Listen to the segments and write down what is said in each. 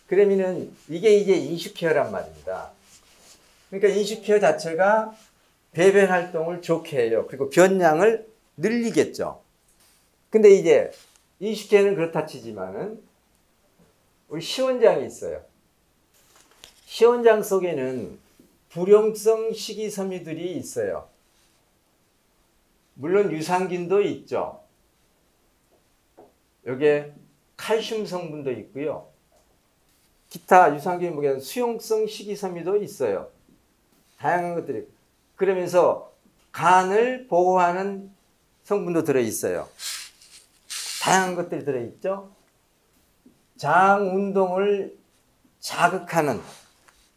그러면은 이게 이제 인슈케어란 말입니다. 그러니까 인슈케어 자체가 배변 활동을 좋게 해요. 그리고 변량을 늘리겠죠. 근데 이제 인슈케어는 그렇다 치지만은 우리 시원장이 있어요. 시원장 속에는 불용성 식이섬유들이 있어요. 물론 유산균도 있죠. 여기에 칼슘 성분도 있고요. 기타 유산균 보기에는 수용성 식이섬유도 있어요. 다양한 것들이. 그러면서 간을 보호하는 성분도 들어있어요. 다양한 것들이 들어있죠. 장 운동을 자극하는,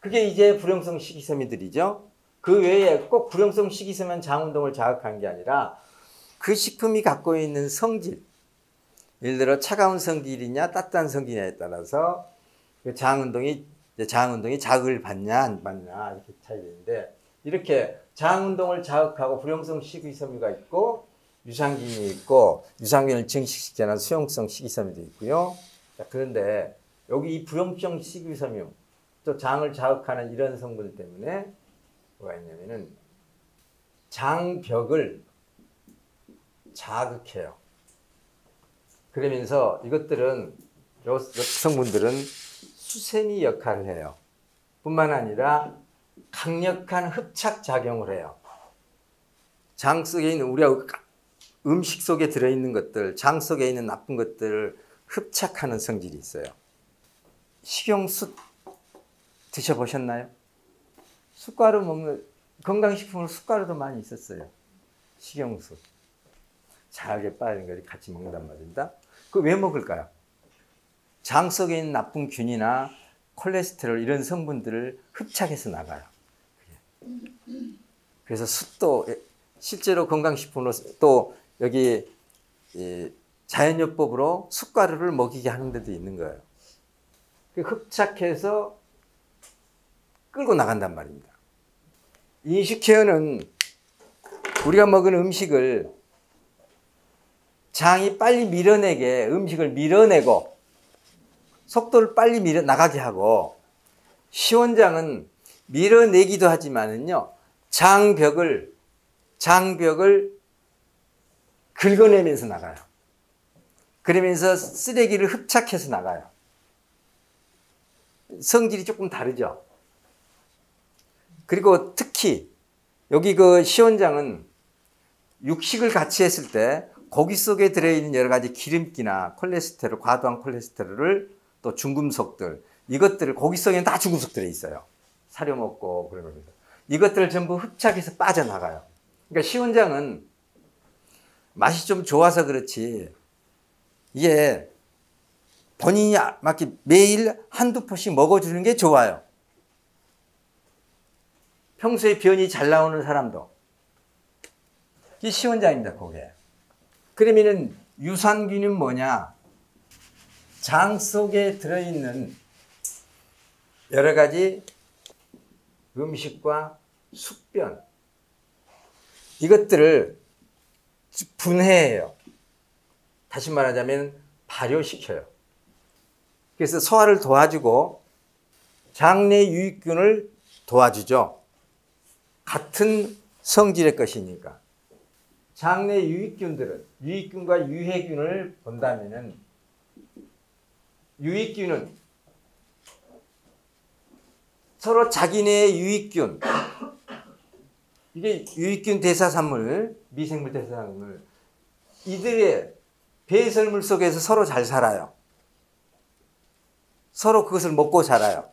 그게 이제 불용성 식이섬유들이죠. 그 외에 꼭 불용성 식이섬유만 장 운동을 자극하는 게 아니라 그 식품이 갖고 있는 성질, 예를 들어 차가운 성질이냐 따뜻한 성질이냐에 따라서 그 장 운동이 자극을 받냐 안 받냐 이렇게 차이가 있는데, 이렇게 장 운동을 자극하고 불용성 식이섬유가 있고 유산균이 있고 유산균을 증식시키는 수용성 식이섬유도 있고요. 자, 그런데 여기 이 불용성 식이섬유 또 장을 자극하는 이런 성분 때문에 뭐가 있냐면은 장벽을 자극해요. 그러면서 이것들은 요 성분들은 수세미 역할을 해요. 뿐만 아니라 강력한 흡착 작용을 해요. 장 속에 있는 우리가 음식 속에 들어있는 것들, 장 속에 있는 나쁜 것들을 흡착하는 성질이 있어요. 식용숯 드셔보셨나요? 숟가루 먹는, 건강식품으로 숟가루도 많이 있었어요. 식용숯. 잘게 빠진 걸 같이 먹는단 말입니다. 그거 왜 먹을까요? 장 속에 있는 나쁜 균이나 콜레스테롤 이런 성분들을 흡착해서 나가요. 그래서 숯도 실제로 건강식품으로 또 여기 자연요법으로 숟가루를 먹이게 하는 데도 있는 거예요. 흡착해서 끌고 나간단 말입니다. 인슈케어는 우리가 먹은 음식을 장이 빨리 밀어내게, 음식을 밀어내고 속도를 빨리 나가게 하고, 시원장은 밀어내기도 하지만은요, 장벽을 긁어내면서 나가요. 그러면서 쓰레기를 흡착해서 나가요. 성질이 조금 다르죠. 그리고 특히 여기 그 시원장은 육식을 같이 했을 때 고기 속에 들어있는 여러 가지 기름기나 콜레스테롤, 과도한 콜레스테롤을 또 중금속들, 이것들을 고기 속에는 다 중금속 들어있어요. 사료 먹고 그러면서 이것들을 전부 흡착해서 빠져나가요. 그러니까 시원장은 맛이 좀 좋아서 그렇지, 이게 본인이 막 매일 한두 포씩 먹어주는 게 좋아요. 평소에 변이 잘 나오는 사람도. 이게 시원장입니다, 그게. 그러면은 유산균은 뭐냐? 장 속에 들어있는 여러 가지 음식과 숙변, 이것들을 분해해요. 다시 말하자면 발효시켜요. 그래서 소화를 도와주고 장내 유익균을 도와주죠. 같은 성질의 것이니까. 장내 유익균과 유해균을 본다면은, 유익균은 서로 자기네의 유익균, 이게 유익균 대사산물, 미생물 대사산물, 이들의 배설물 속에서 서로 잘 살아요. 서로 그것을 먹고 살아요.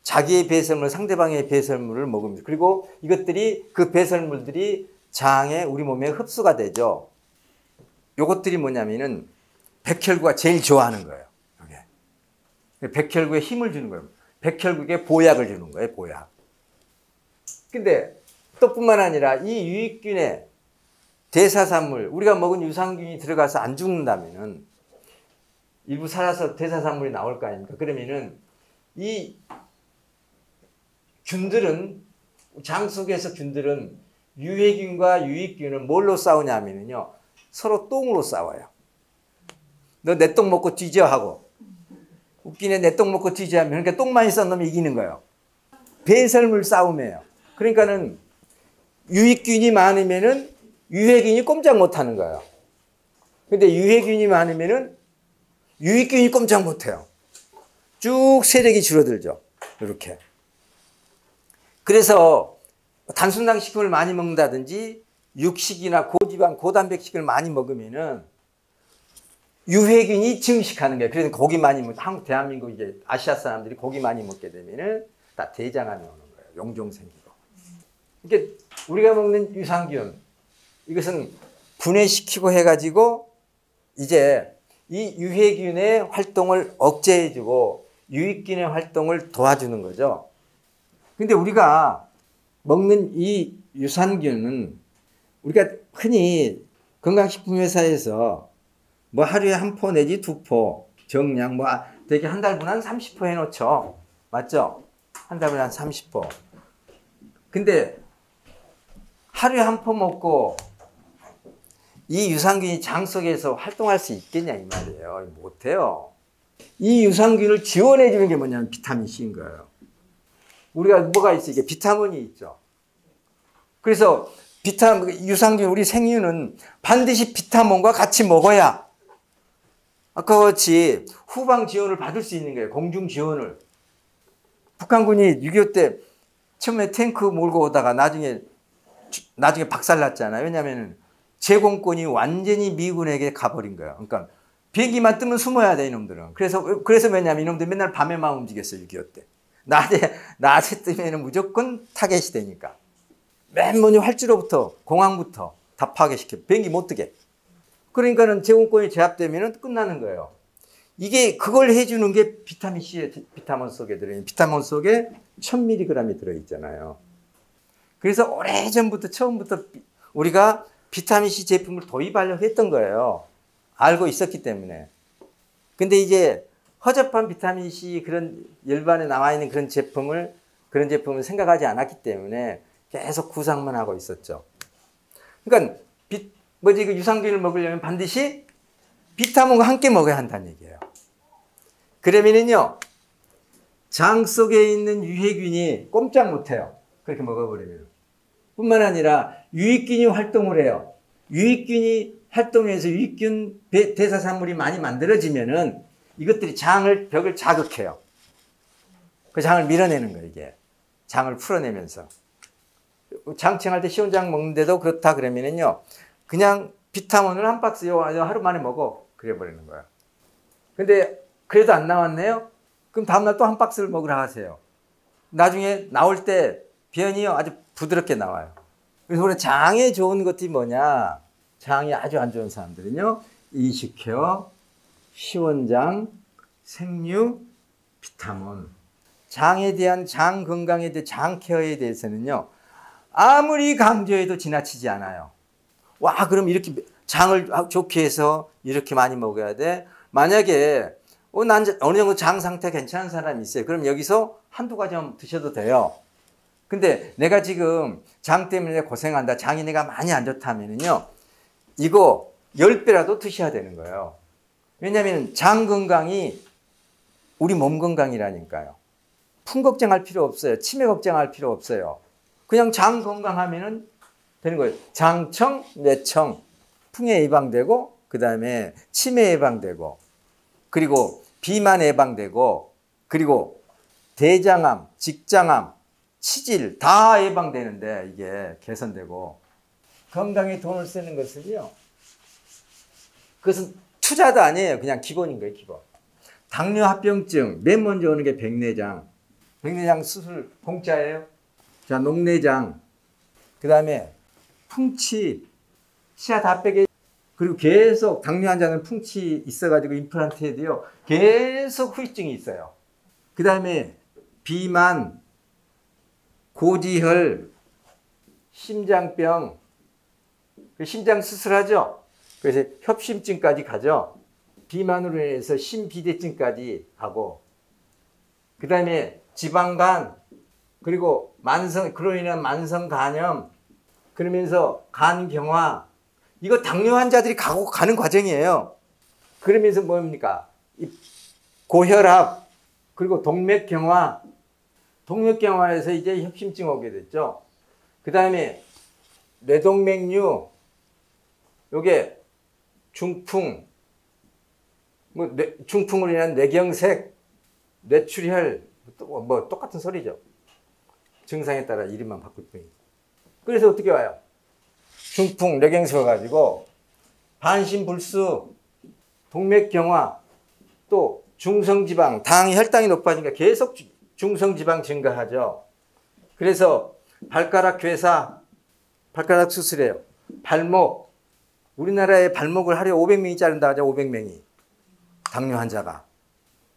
자기의 배설물, 상대방의 배설물을 먹습니다. 그리고 이것들이, 그 배설물들이 장에, 우리 몸에 흡수가 되죠. 요것들이 뭐냐면은 백혈구가 제일 좋아하는 거예요. 이게. 백혈구에 힘을 주는 거예요. 백혈구에 보약을 주는 거예요, 보약. 근데 또 뿐만 아니라 이 유익균의 대사산물, 우리가 먹은 유산균이 들어가서 안 죽는다면은 일부 살아서 대사산물이 나올 거 아닙니까? 그러면은 이 균들은, 장 속에서 균들은 유해균과 유익균은 뭘로 싸우냐면요, 서로 똥으로 싸워요. 너 내 똥 먹고 뒤져 하고. 웃기네 내 똥 먹고 튀지 하면 그러니까 똥 많이 싼 놈이 이기는 거예요. 배설물 싸움이에요. 그러니까는 유익균이 많으면은 유해균이 꼼짝 못 하는 거예요. 근데 유해균이 많으면은 유익균이 꼼짝 못 해요. 쭉 세력이 줄어들죠. 이렇게. 그래서 단순당 식품을 많이 먹는다든지 육식이나 고지방, 고단백식을 많이 먹으면은 유해균이 증식하는 거예요. 그래서 고기 많이 먹, 한국, 대한민국 이제 아시아 사람들이 고기 많이 먹게 되면은 다 대장암이 오는 거예요. 용종 생기고. 이게 우리가 먹는 유산균, 이것은 분해시키고 해가지고 이제 이 유해균의 활동을 억제해주고 유익균의 활동을 도와주는 거죠. 근데 우리가 먹는 이 유산균은 우리가 흔히 건강식품회사에서 뭐 하루에 한 포 내지 두 포 정량 뭐 되게 한 달분 한 30포 해놓죠. 맞죠? 한 달분에 한 30포. 근데 하루에 한 포 먹고 이 유산균이 장 속에서 활동할 수 있겠냐 이 말이에요. 못해요. 이 유산균을 지원해 주는 게 뭐냐면 비타민 C인 거예요. 우리가 뭐가 있어? 이게 비타민이 있죠. 그래서 유산균 우리 생유는 반드시 비타민과 같이 먹어야 아까 같이 후방 지원을 받을 수 있는 거예요. 공중 지원을. 북한군이 6.25 때 처음에 탱크 몰고 오다가 나중에 박살났잖아요. 왜냐하면 제공권이 완전히 미군에게 가버린 거예요. 그러니까 비행기만 뜨면 숨어야 돼 이놈들은. 그래서 왜냐하면 이놈들 맨날 밤에만 움직였어요. 6.25 때. 낮에 뜨면 무조건 타겟이 되니까. 맨 먼저 활주로부터 공항부터 다 파괴시켜. 비행기 못 뜨게. 그러니까는 제공권이 제압되면 끝나는 거예요. 이게 그걸 해주는 게 비타민 C의 비타민 속에 들어있는 비타민 속에 1000mg이 들어있잖아요. 그래서 오래전부터 처음부터 우리가 비타민 C 제품을 도입하려고 했던 거예요. 알고 있었기 때문에. 근데 이제 허접한 비타민 C 그런 일반에 나와 있는 그런 제품을 생각하지 않았기 때문에 계속 구상만 하고 있었죠. 그러니까 그 유산균을 먹으려면 반드시 비타민과 함께 먹어야 한다는 얘기예요. 그러면은요, 장 속에 있는 유해균이 꼼짝 못해요. 그렇게 먹어버리면. 뿐만 아니라 유익균이 활동을 해요. 유익균이 활동해서 유익균 대사산물이 많이 만들어지면은 이것들이 벽을 자극해요. 그 장을 밀어내는 거예요, 이게. 장을 풀어내면서. 장청할 때 시원장 먹는데도 그렇다 그러면은요, 그냥 비타민을 한 박스 하루 만에 먹어. 그래 버리는 거야. 근데 그래도 안 나왔네요? 그럼 다음날 또 한 박스를 먹으라 하세요. 나중에 나올 때 변이요 아주 부드럽게 나와요. 그래서 우리 장에 좋은 것들이 뭐냐? 장이 아주 안 좋은 사람들은요, 이식케어, 시원장, 생류, 비타민. 장에 대한 장 건강에 대한 장 케어에 대해서는요, 아무리 강조해도 지나치지 않아요. 와, 그럼 이렇게 장을 좋게 해서 이렇게 많이 먹어야 돼? 만약에 난 어느 정도 장 상태 괜찮은 사람이 있어요. 그럼 여기서 한두 가지만 드셔도 돼요. 근데 내가 지금 장 때문에 고생한다. 장이 내가 많이 안 좋다면은요, 이거 10배라도 드셔야 되는 거예요. 왜냐하면 장 건강이 우리 몸 건강이라니까요. 풍 걱정할 필요 없어요. 치매 걱정할 필요 없어요. 그냥 장 건강하면은 되는 거예요. 장청, 뇌청, 풍에 예방되고, 그 다음에 치매 예방되고, 그리고 비만 예방되고, 그리고 대장암, 직장암, 치질 다 예방되는데 이게 개선되고, 건강에 돈을 쓰는 것은요, 그것은 투자도 아니에요. 그냥 기본인 거예요, 기본. 당뇨합병증, 맨 먼저 오는 게 백내장. 백내장 수술 공짜예요. 자, 녹내장. 그 다음에 풍치, 치아 다 빼게. 그리고 계속 당뇨 환자는 풍치 있어가지고 임플란트 해도요, 계속 후유증이 있어요. 그 다음에 비만, 고지혈, 심장병, 심장 수술하죠. 그래서 협심증까지 가죠. 비만으로 인해서 심비대증까지 하고, 그 다음에 지방간, 그리고 그로 인한 만성 간염, 그러면서 간경화, 이거 당뇨 환자들이 가는 과정이에요. 그러면서 뭡니까? 고혈압, 그리고 동맥경화, 동맥경화에서 이제 협심증 오게 됐죠. 그 다음에 뇌동맥류, 요게 중풍, 중풍으로 인한 뇌경색, 뇌출혈, 뭐 똑같은 소리죠. 증상에 따라 이름만 바꿀 뿐이죠. 그래서 어떻게 와요? 중풍, 뇌경색 와가지고 반신불수, 동맥경화, 또 중성지방, 혈당이 높아지니까 계속 중성지방 증가하죠. 그래서 발가락 괴사, 발가락 수술해요. 발목, 우리나라에 발목을 하루에 500명이 자른다 하죠. 500명이. 당뇨 환자가.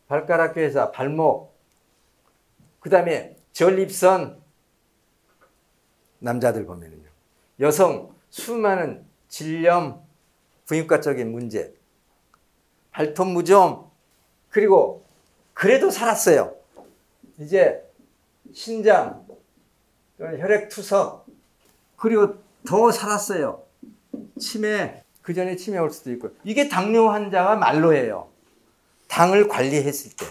발가락 괴사, 발목, 그 다음에 전립선, 남자들 보면은요. 여성, 수많은 질염, 부인과적인 문제, 발톱무좀, 그리고 그래도 살았어요. 이제 신장, 혈액투석, 그리고 더 살았어요. 치매, 그 전에 치매 올 수도 있고. 이게 당뇨 환자가 말로예요. 당을 관리했을 때.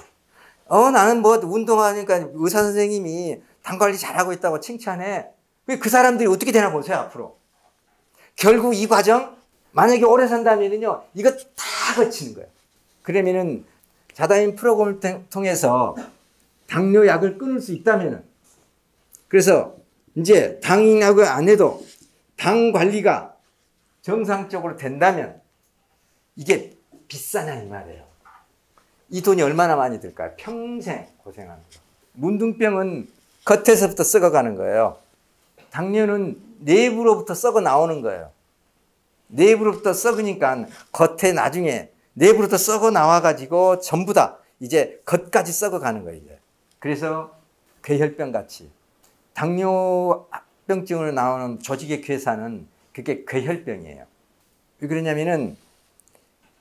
나는 뭐 운동하니까 의사 선생님이 당 관리 잘하고 있다고 칭찬해. 그 사람들이 어떻게 되나 보세요, 앞으로. 결국 이 과정, 만약에 오래 산다면요, 이거 다 거치는 거예요. 그러면은 자다인 프로그램을 통해서 당뇨 약을 끊을 수 있다면은, 그래서 이제 당약을 안 해도 당 관리가 정상적으로 된다면 이게 비싸냐 이 말이에요. 이 돈이 얼마나 많이 들까요? 평생 고생하는 거. 문둥병은 겉에서부터 썩어가는 거예요. 당뇨는 내부로부터 썩어 나오는 거예요. 내부로부터 썩으니까 겉에 나중에 내부로부터 썩어 나와가지고 전부 다 이제 겉까지 썩어가는 거예요. 이제. 그래서 괴혈병 같이 당뇨병증으로 나오는 조직의 괴사는 그게 괴혈병이에요. 왜 그러냐면은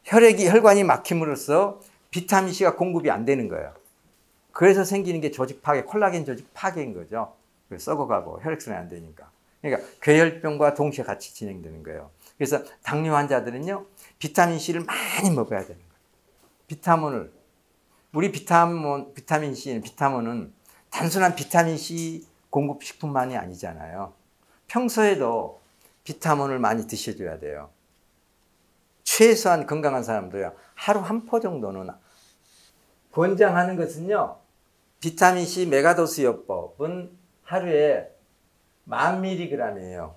혈관이 막힘으로써 비타민C가 공급이 안 되는 거예요. 그래서 생기는 게 조직 파괴, 콜라겐 조직 파괴인 거죠. 썩어가고 혈액순환이 안 되니까. 그러니까 괴혈병과 동시에 같이 진행되는 거예요. 그래서 당뇨 환자들은요, 비타민C를 많이 먹어야 되는 거예요. 비타민을, 우리 비타민C, 비타민은 단순한 비타민C 공급 식품만이 아니잖아요. 평소에도 비타민을 많이 드셔줘야 돼요. 최소한 건강한 사람도요, 하루 한 포 정도는. 권장하는 것은요, 비타민C 메가도스 요법은 하루에 1000mg이에요.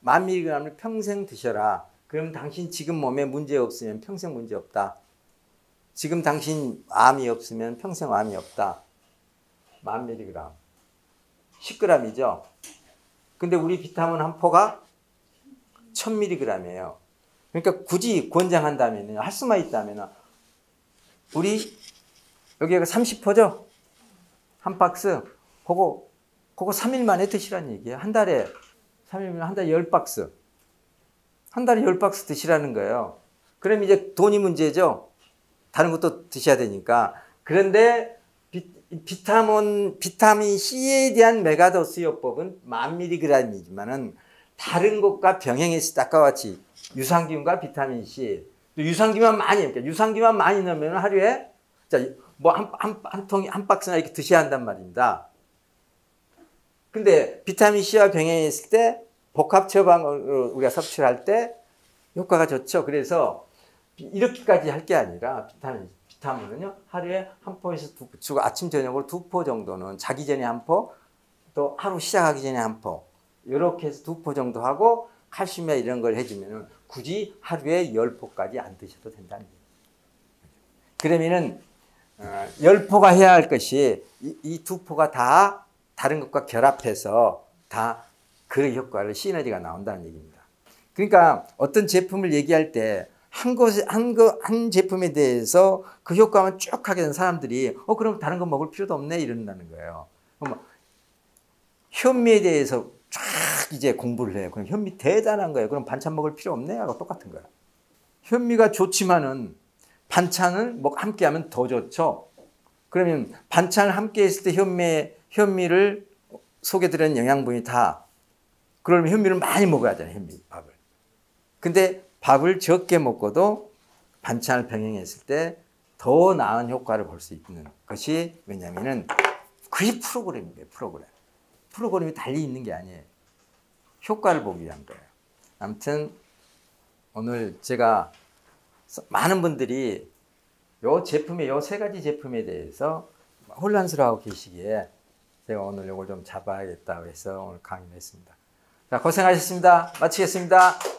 1000mg을 평생 드셔라. 그럼 당신 지금 몸에 문제 없으면 평생 문제 없다. 지금 당신 암이 없으면 평생 암이 없다. 1000mg. 10g이죠. 근데 우리 비타민 한 포가 1000mg이에요. 그러니까 굳이 권장한다면, 할 수만 있다면, 우리 여기가 30포죠? 한 박스. 그거 3일 만에 드시라는 얘기예요. 한 달에 3일이면 한 달에 10박스. 한 달에 10박스 드시라는 거예요. 그럼 이제 돈이 문제죠. 다른 것도 드셔야 되니까. 그런데 비타민 C에 대한 메가도스 요법은 1000mg이지만은 다른 것과 병행했을 때 아까 같이 유산균과 비타민 C, 또 유산균만 많이, 그러니까 유산균만 많이 넣으면 하루에 뭐 한 통이 한 박스나 이렇게 드셔야 한단 말입니다. 근데 비타민 C와 병행했을 때 복합 처방으로 우리가 섭취를 할 때 효과가 좋죠. 그래서 이렇게까지 할 게 아니라 비타민은요, 하루에 한 포에서 주고 아침 저녁으로 2포 정도는, 자기 전에 한 포, 또 하루 시작하기 전에 한 포, 이렇게 해서 2포 정도 하고 칼슘이나 이런 걸 해주면은 굳이 하루에 10포까지 안 드셔도 된다는 얘기예요. 그러면은 10포가 해야 할 것이 이 2포가 다 다른 것과 결합해서 다 그 효과를 시너지가 나온다는 얘기입니다. 그러니까 어떤 제품을 얘기할 때 한 제품에 대해서 그 효과만 쭉 하게 된 사람들이 그럼 다른 거 먹을 필요도 없네 이런다는 거예요. 현미에 대해서 쫙 이제 공부를 해요. 그럼 현미 대단한 거예요. 그럼 반찬 먹을 필요 없네 하고 똑같은 거예요. 현미가 좋지만은 반찬을 함께 하면 더 좋죠. 그러면 반찬을 함께 했을 때 현미를 속에 들어있는 영양분이 다, 그러면 현미를 많이 먹어야 되잖아요. 현미밥을. 근데 밥을 적게 먹고도 반찬을 병행했을 때 더 나은 효과를 볼 수 있는 것이 왜냐면은 그게 프로그램이에요. 프로그램이 달리 있는 게 아니에요. 효과를 보기 위한 거예요. 아무튼 오늘 제가 많은 분들이 요 제품의 요 세 가지 제품에 대해서 혼란스러워하고 계시기에 제가 오늘 요걸 좀 잡아야겠다고 해서 오늘 강의를 했습니다. 자, 고생하셨습니다. 마치겠습니다.